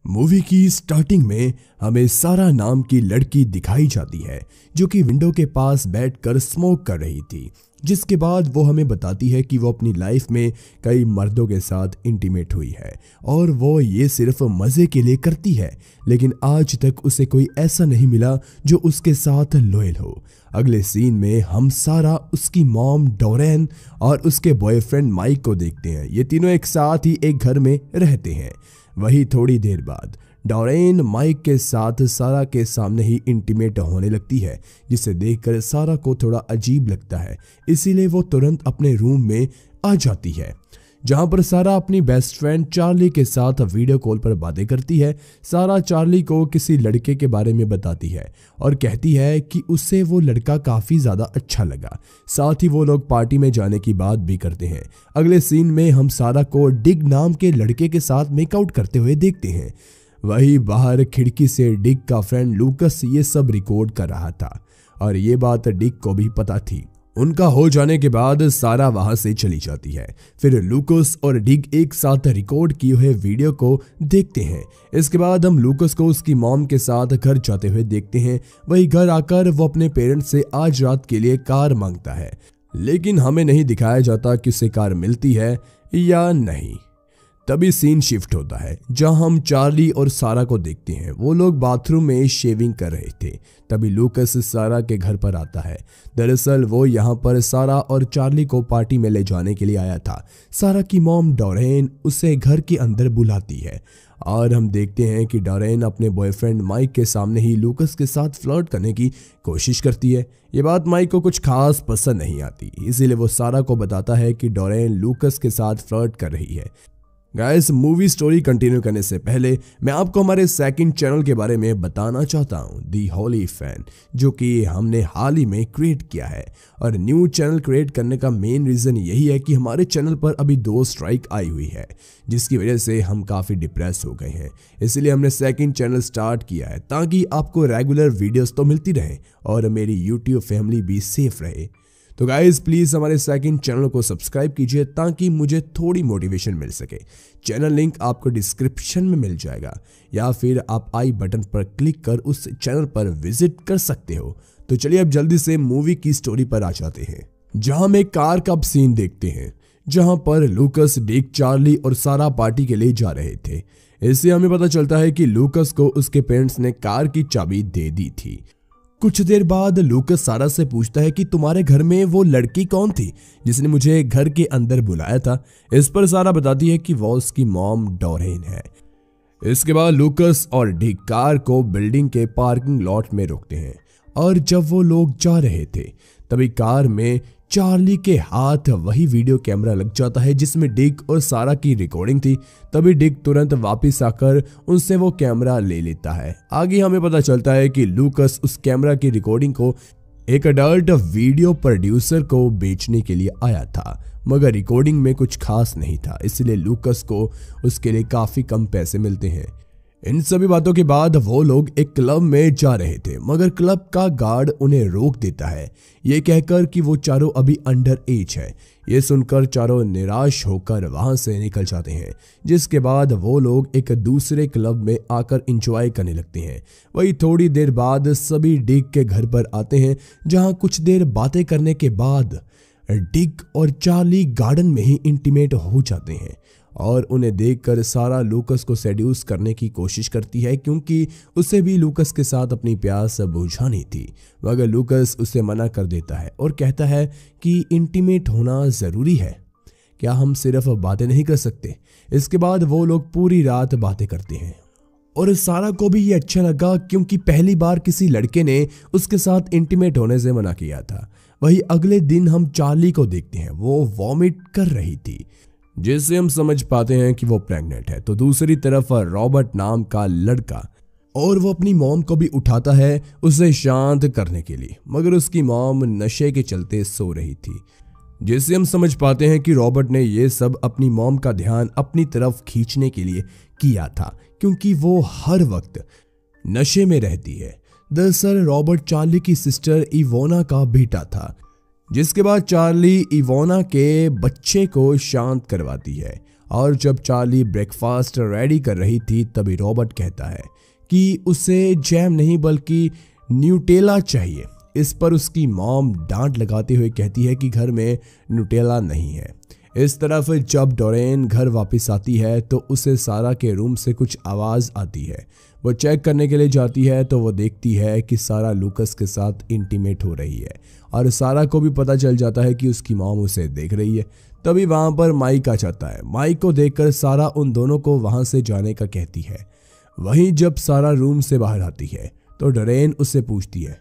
Movie की starting में हमें सारा नाम की लड़की दिखाई जाती है जो कि विंडो के पास बैठकर स्मोक कर रही थी। जिसके बाद वो हमें बताती है कि वो अपनी लाइफ में कई मर्दों के साथ इंटीमेट हुई है और वो ये सिर्फ मज़े के लिए करती है, लेकिन आज तक उसे कोई ऐसा नहीं मिला जो उसके साथ लॉयल हो। अगले सीन में हम सारा, उसकी मॉम डोरेन और उसके बॉयफ्रेंड माइक को देखते हैं। ये तीनों एक साथ ही एक घर में रहते हैं। वही थोड़ी देर बाद डोरेन माइक के साथ सारा के सामने ही इंटीमेट होने लगती है, जिसे देखकर सारा को थोड़ा अजीब लगता है। इसीलिए वो तुरंत अपने रूम में आ जाती है, जहां पर सारा अपनी बेस्ट फ्रेंड चार्ली के साथ वीडियो कॉल पर बातें करती है। सारा चार्ली को किसी लड़के के बारे में बताती है और कहती है कि उसे वो लड़का काफ़ी ज़्यादा अच्छा लगा। साथ ही वो लोग पार्टी में जाने की बात भी करते हैं। अगले सीन में हम सारा को डिग नाम के लड़के के साथ मेकआउट करते हुए देखते हैं। वही बाहर खिड़की से डिग का फ्रेंड लूकस ये सब रिकॉर्ड कर रहा था और ये बात डिग को भी पता थी। उनका हो जाने के बाद सारा वहां से चली जाती है। फिर लूकस और डिग एक साथ रिकॉर्ड किए हुए वीडियो को देखते हैं। इसके बाद हम लूकस को उसकी मॉम के साथ घर जाते हुए देखते हैं। वही घर आकर वो अपने पेरेंट्स से आज रात के लिए कार मांगता है, लेकिन हमें नहीं दिखाया जाता कि उसे कार मिलती है या नहीं। तभी सीन शिफ्ट होता है, जहां हम चार्ली और सारा को देखते हैं। वो लोग बाथरूम में शेविंग कर रहे थे। तभी लूकस सारा के घर पर आता है। दरअसल वो यहाँ पर सारा और चार्ली को पार्टी में ले जाने के लिए आया था। सारा की मॉम डोरेन उसे घर के अंदर बुलाती है और हम देखते हैं कि डोरेन अपने बॉयफ्रेंड माइक के सामने ही लूकस के साथ फ्लर्ट करने की कोशिश करती है। ये बात माइक को कुछ खास पसंद नहीं आती, इसीलिए वो सारा को बताता है कि डोरेन लूकस के साथ फ्लर्ट कर रही है। गाइस, मूवी स्टोरी कंटिन्यू करने से पहले मैं आपको हमारे सेकंड चैनल के बारे में बताना चाहता हूं, दी होली फैन, जो कि हमने हाल ही में क्रिएट किया है। और न्यू चैनल क्रिएट करने का मेन रीज़न यही है कि हमारे चैनल पर अभी 2 स्ट्राइक आई हुई है, जिसकी वजह से हम काफ़ी डिप्रेस हो गए हैं। इसलिए हमने सेकंड चैनल स्टार्ट किया है ताकि आपको रेगुलर वीडियोस तो मिलती रहे और मेरी यूट्यूब फैमिली भी सेफ रहे। तो गाइज प्लीज़ हमारे सेकंड चैनल को सब्सक्राइब कीजिए ताकि मुझे थोड़ी मोटिवेशन मिल सके। चैनल लिंक आपको डिस्क्रिप्शन में मिल जाएगा या फिर आप आई बटन पर क्लिक कर उस चैनल पर विजिट कर सकते हो। तो चलिए अब जल्दी से मूवी की स्टोरी पर आ जाते हैं, जहां हम एक कार का सीन देखते हैं, जहां पर लूकस, डिग, चार्ली और सारा पार्टी के लिए जा रहे थे। इससे हमें पता चलता है कि लूकस को उसके पेरेंट्स ने कार की चाबी दे दी थी। कुछ देर बाद लूकस सारा से पूछता है कि तुम्हारे घर में वो लड़की कौन थी जिसने मुझे घर के अंदर बुलाया था। इस पर सारा बताती है कि वो उसकी मॉम डोरेन है। इसके बाद लूकस और डिग कार को बिल्डिंग के पार्किंग लॉट में रोकते हैं और जब वो लोग जा रहे थे तभी कार में चार्ली के हाथ वही वीडियो कैमरा लग जाता है जिसमें डिग और सारा की रिकॉर्डिंग थी। तभी डिग तुरंत वापस आकर उनसे वो कैमरा ले लेता है। आगे हमें पता चलता है कि लूकस उस कैमरा की रिकॉर्डिंग को एक अडल्ट वीडियो प्रोड्यूसर को बेचने के लिए आया था, मगर रिकॉर्डिंग में कुछ खास नहीं था, इसलिए लूकस को उसके लिए काफ़ी कम पैसे मिलते हैं। इन सभी बातों के बाद वो लोग एक क्लब में जा रहे थे, मगर क्लब का गार्ड उन्हें रोक देता है, ये कहकर कि वो चारों अभी अंडर एज है। ये सुनकर चारों निराश होकर वहां से निकल जाते हैं, जिसके बाद वो लोग एक दूसरे क्लब में आकर एंजॉय करने लगते हैं। वही थोड़ी देर बाद सभी डिग के घर पर आते हैं, जहां कुछ देर बातें करने के बाद डिग और चार्ली गार्डन में ही इंटीमेट हो जाते हैं और उन्हें देखकर सारा लूकस को सेड्यूस करने की कोशिश करती है, क्योंकि उसे भी लूकस के साथ अपनी प्यास बुझानी थी। मगर लूकस उसे मना कर देता है और कहता है कि इंटीमेट होना ज़रूरी है, क्या हम सिर्फ बातें नहीं कर सकते। इसके बाद वो लोग पूरी रात बातें करते हैं और सारा को भी ये अच्छा लगा, क्योंकि पहली बार किसी लड़के ने उसके साथ इंटीमेट होने से मना किया था। वही अगले दिन हम चार्ली को देखते हैं, वो वॉमिट कर रही थी, जिससे हम समझ पाते हैं कि वो प्रेग्नेंट है। तो दूसरी तरफ रॉबर्ट नाम का लड़का, और वो अपनी मॉम को भी उठाता है उसे शांत करने के लिए, मगर उसकी मॉम नशे के चलते सो रही थी, जिससे हम समझ पाते हैं कि रॉबर्ट ने ये सब अपनी मॉम का ध्यान अपनी तरफ खींचने के लिए किया था, क्योंकि वो हर वक्त नशे में रहती है। दरअसल रॉबर्ट चार्ली की सिस्टर इवोना का बेटा था, जिसके बाद चार्ली इवोना के बच्चे को शांत करवाती है और जब चार्ली ब्रेकफास्ट रेडी कर रही थी तभी रॉबर्ट कहता है कि उसे जैम नहीं बल्कि न्यूटेला चाहिए। इस पर उसकी मॉम डांट लगाते हुए कहती है कि घर में न्यूटेला नहीं है। इस तरफ जब डोरेन घर वापस आती है तो उसे सारा के रूम से कुछ आवाज़ आती है। वो चेक करने के लिए जाती है तो वो देखती है कि सारा लूकस के साथ इंटीमेट हो रही है और सारा को भी पता चल जाता है कि उसकी मॉम उसे देख रही है। तभी वहाँ पर माइक आ जाता है। माइक को देखकर सारा उन दोनों को वहाँ से जाने का कहती है। वहीं जब सारा रूम से बाहर आती है तो डोरेन उससे पूछती है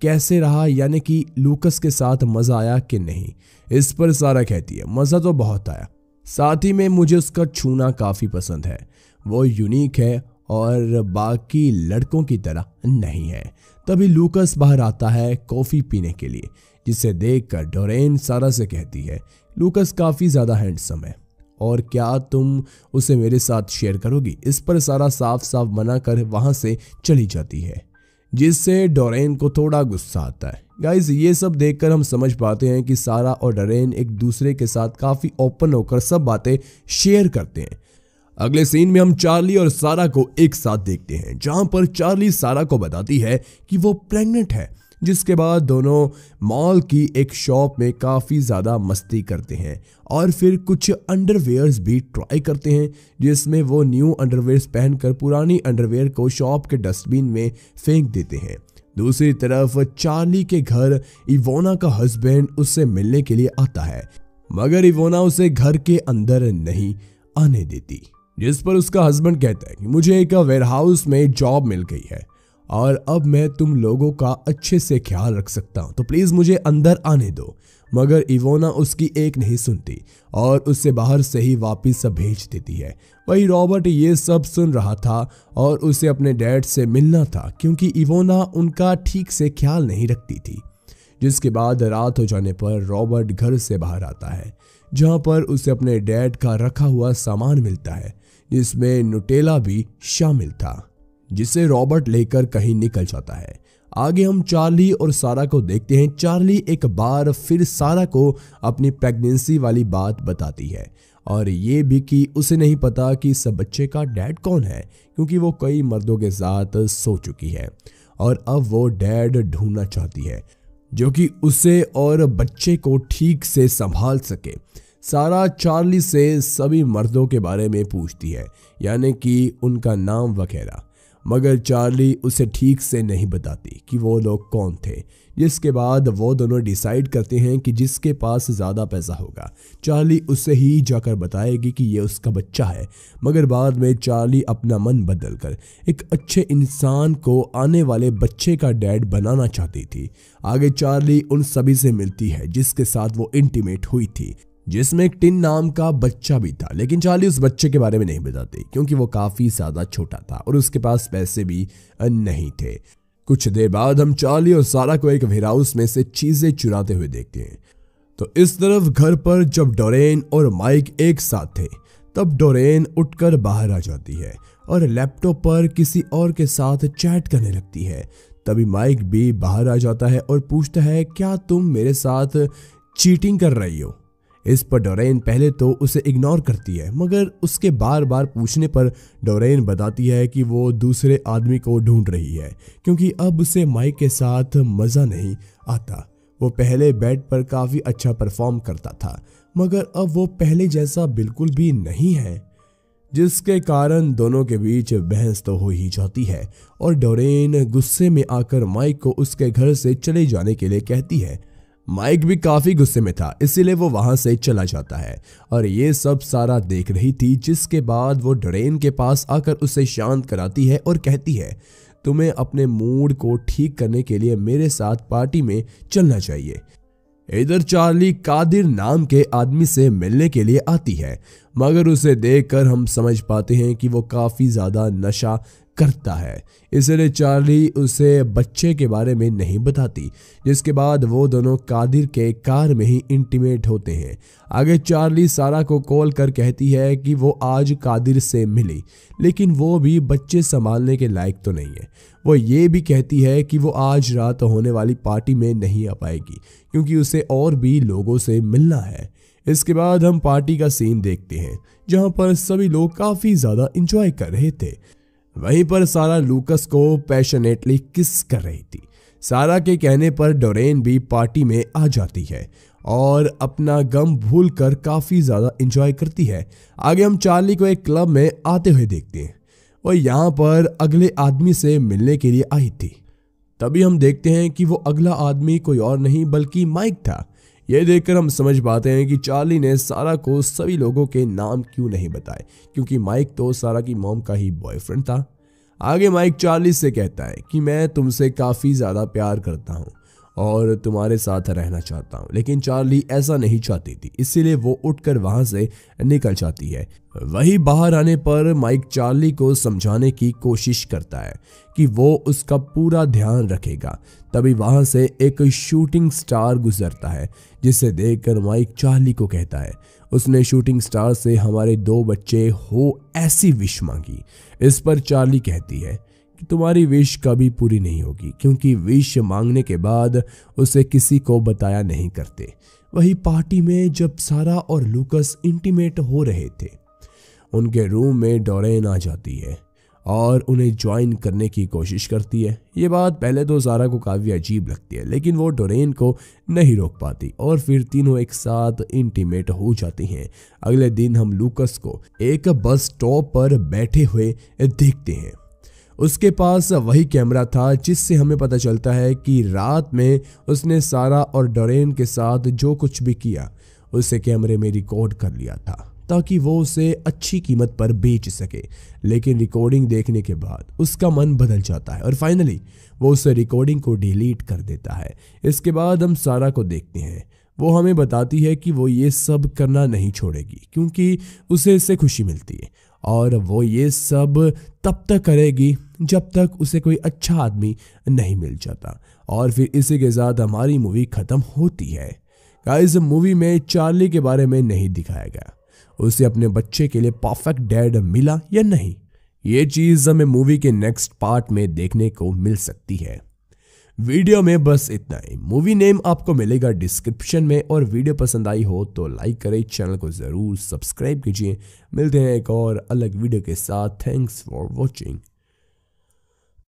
कैसे रहा, यानी कि लूकस के साथ मज़ा आया कि नहीं। इस पर सारा कहती है मज़ा तो बहुत आया, साथ ही में मुझे उसका छूना काफ़ी पसंद है। वो यूनिक है और बाकी लड़कों की तरह नहीं है। तभी लूकस बाहर आता है कॉफ़ी पीने के लिए, जिसे देखकर डोरेन सारा से कहती है लूकस काफ़ी ज़्यादा हैंडसम है और क्या तुम उसे मेरे साथ शेयर करोगी। इस पर सारा साफ साफ मना कर वहाँ से चली जाती है, जिससे डोरेन को थोड़ा गुस्सा आता है। गाइज ये सब देखकर हम समझ पाते हैं कि सारा और डोरेन एक दूसरे के साथ काफ़ी ओपन होकर सब बातें शेयर करते हैं। अगले सीन में हम चार्ली और सारा को एक साथ देखते हैं, जहां पर चार्ली सारा को बताती है कि वो प्रेग्नेंट है। जिसके बाद दोनों मॉल की एक शॉप में काफ़ी ज़्यादा मस्ती करते हैं और फिर कुछ अंडरवेयर्स भी ट्राई करते हैं, जिसमें वो न्यू अंडरवेयर्स पहनकर पुरानी अंडरवेयर को शॉप के डस्टबिन में फेंक देते हैं। दूसरी तरफ चार्ली के घर इवोना का हस्बैंड उससे मिलने के लिए आता है, मगर इवोना उसे घर के अंदर नहीं आने देती। जिस पर उसका हस्बैंड कहता है कि मुझे एक वेयरहाउस में जॉब मिल गई है और अब मैं तुम लोगों का अच्छे से ख्याल रख सकता हूं, तो प्लीज मुझे अंदर आने दो। मगर इवोना उसकी एक नहीं सुनती और उसे बाहर से ही वापस भेज देती है। वही रॉबर्ट ये सब सुन रहा था और उसे अपने डैड से मिलना था, क्योंकि इवोना उनका ठीक से ख्याल नहीं रखती थी। जिसके बाद रात हो जाने पर रॉबर्ट घर से बाहर आता है, जहां पर उसे अपने डैड का रखा हुआ सामान मिलता है, जिसमें न्यूटेला भी शामिल था, जिसे रॉबर्ट लेकर कहीं निकल जाता है। आगे हम चार्ली और सारा को देखते हैं। चार्ली एक बार फिर सारा को अपनी प्रेगनेंसी वाली बात बताती है और ये भी कि उसे नहीं पता कि इस बच्चे का डैड कौन है, क्योंकि वो कई मर्दों के साथ सो चुकी है और अब वो डैड ढूंढना चाहती है जो कि उसे और बच्चे को ठीक से संभाल सके। सारा चार्ली से सभी मर्दों के बारे में पूछती है, यानी कि उनका नाम वगैरह, मगर चार्ली उसे ठीक से नहीं बताती कि वो लोग कौन थे। जिसके बाद वो दोनों डिसाइड करते हैं कि जिसके पास ज़्यादा पैसा होगा चार्ली उससे ही जाकर बताएगी कि ये उसका बच्चा है। मगर बाद में चार्ली अपना मन बदलकर एक अच्छे इंसान को आने वाले बच्चे का डैड बनाना चाहती थी। आगे चार्ली उन सभी से मिलती है जिसके साथ वो इंटीमेट हुई थी, जिसमें एक टिन नाम का बच्चा भी था। लेकिन चार्ली उस बच्चे के बारे में नहीं बताती क्योंकि वो काफ़ी ज़्यादा छोटा था और उसके पास पैसे भी नहीं थे। कुछ देर बाद हम चार्ली और सारा को एक वेयरहाउस में से चीज़ें चुराते हुए देखते हैं। तो इस तरफ घर पर जब डोरेन और माइक एक साथ थे तब डोरेन उठकर बाहर आ जाती है और लैपटॉप पर किसी और के साथ चैट करने लगती है। तभी माइक भी बाहर आ जाता है और पूछता है क्या तुम मेरे साथ चीटिंग कर रही हो। इस पर डोरेन पहले तो उसे इग्नोर करती है, मगर उसके बार बार पूछने पर डोरेन बताती है कि वो दूसरे आदमी को ढूंढ रही है, क्योंकि अब उसे माइक के साथ मज़ा नहीं आता। वो पहले बेड पर काफ़ी अच्छा परफॉर्म करता था, मगर अब वो पहले जैसा बिल्कुल भी नहीं है, जिसके कारण दोनों के बीच बहस तो हो ही जाती है और डोरेन गुस्से में आकर माइक को उसके घर से चले जाने के लिए कहती है। माइक भी काफी गुस्से में था, इसीलिए वो वहां से चला जाता है और ये सब सारा देख रही थी। जिसके बाद वो डोरेन के पास आकर उसे शांत कराती है और कहती है तुम्हें अपने मूड को ठीक करने के लिए मेरे साथ पार्टी में चलना चाहिए। इधर चार्ली कादिर नाम के आदमी से मिलने के लिए आती है, मगर उसे देखकर हम समझ पाते हैं कि वो काफी ज्यादा नशा करता है, इसलिए चार्ली उसे बच्चे के बारे में नहीं बताती। जिसके बाद वो दोनों कादिर के कार में ही इंटीमेट होते हैं। आगे चार्ली सारा को कॉल कर कहती है कि वो आज कादिर से मिली, लेकिन वो भी बच्चे संभालने के लायक तो नहीं है। वो ये भी कहती है कि वो आज रात होने वाली पार्टी में नहीं आ पाएगी, क्योंकि उसे और भी लोगों से मिलना है। इसके बाद हम पार्टी का सीन देखते हैं जहां पर सभी लोग काफी ज्यादा एंजॉय कर रहे थे। वहीं पर सारा लूकस को पैशनेटली किस कर रही थी। सारा के कहने पर डोरेन भी पार्टी में आ जाती है और अपना गम भूलकर काफी ज्यादा एंजॉय करती है। आगे हम चार्ली को एक क्लब में आते हुए देखते हैं। वो यहाँ पर अगले आदमी से मिलने के लिए आई थी। तभी हम देखते हैं कि वो अगला आदमी कोई और नहीं बल्कि माइक था। ये देखकर हम समझ पाते हैं कि चार्ली ने सारा को सभी लोगों के नाम क्यों नहीं बताए, क्योंकि माइक तो सारा की मॉम का ही बॉयफ्रेंड था। आगे माइक चार्ली से कहता है कि मैं तुमसे काफ़ी ज़्यादा प्यार करता हूँ और तुम्हारे साथ रहना चाहता हूँ, लेकिन चार्ली ऐसा नहीं चाहती थी, इसीलिए वो उठकर वहाँ से निकल जाती है। वही बाहर आने पर माइक चार्ली को समझाने की कोशिश करता है कि वो उसका पूरा ध्यान रखेगा। तभी वहाँ से एक शूटिंग स्टार गुजरता है, जिसे देखकर माइक चार्ली को कहता है उसने शूटिंग स्टार से हमारे 2 बच्चे हो ऐसी विश मांगी। इस पर चार्ली कहती है कि तुम्हारी विश कभी पूरी नहीं होगी, क्योंकि विश मांगने के बाद उसे किसी को बताया नहीं करते। वही पार्टी में जब सारा और लूकस इंटीमेट हो रहे थे, उनके रूम में डोरेन आ जाती है और उन्हें ज्वाइन करने की कोशिश करती है। ये बात पहले तो सारा को काफ़ी अजीब लगती है, लेकिन वो डोरेन को नहीं रोक पाती और फिर तीनों एक साथ इंटीमेट हो जाती हैं। अगले दिन हम लूकस को एक बस स्टॉप पर बैठे हुए देखते हैं। उसके पास वही कैमरा था जिससे हमें पता चलता है कि रात में उसने सारा और डोरेन के साथ जो कुछ भी किया उसे कैमरे में रिकॉर्ड कर लिया था, ताकि वो उसे अच्छी कीमत पर बेच सके। लेकिन रिकॉर्डिंग देखने के बाद उसका मन बदल जाता है और फाइनली वो उस रिकॉर्डिंग को डिलीट कर देता है। इसके बाद हम सारा को देखते हैं। वो हमें बताती है कि वो ये सब करना नहीं छोड़ेगी, क्योंकि उसे इससे खुशी मिलती है और वो ये सब तब तक करेगी जब तक उसे कोई अच्छा आदमी नहीं मिल जाता। और फिर इसी के साथ हमारी मूवी खत्म होती है। गाइस, मूवी में चार्ली के बारे में नहीं दिखाया गया उसे अपने बच्चे के लिए परफेक्ट डैड मिला या नहीं। ये चीज हमें मूवी के नेक्स्ट पार्ट में देखने को मिल सकती है। वीडियो में बस इतना ही। मूवी नेम आपको मिलेगा डिस्क्रिप्शन में, और वीडियो पसंद आई हो तो लाइक करें, चैनल को जरूर सब्सक्राइब कीजिए। मिलते हैं एक और अलग वीडियो के साथ। Thanks for watching.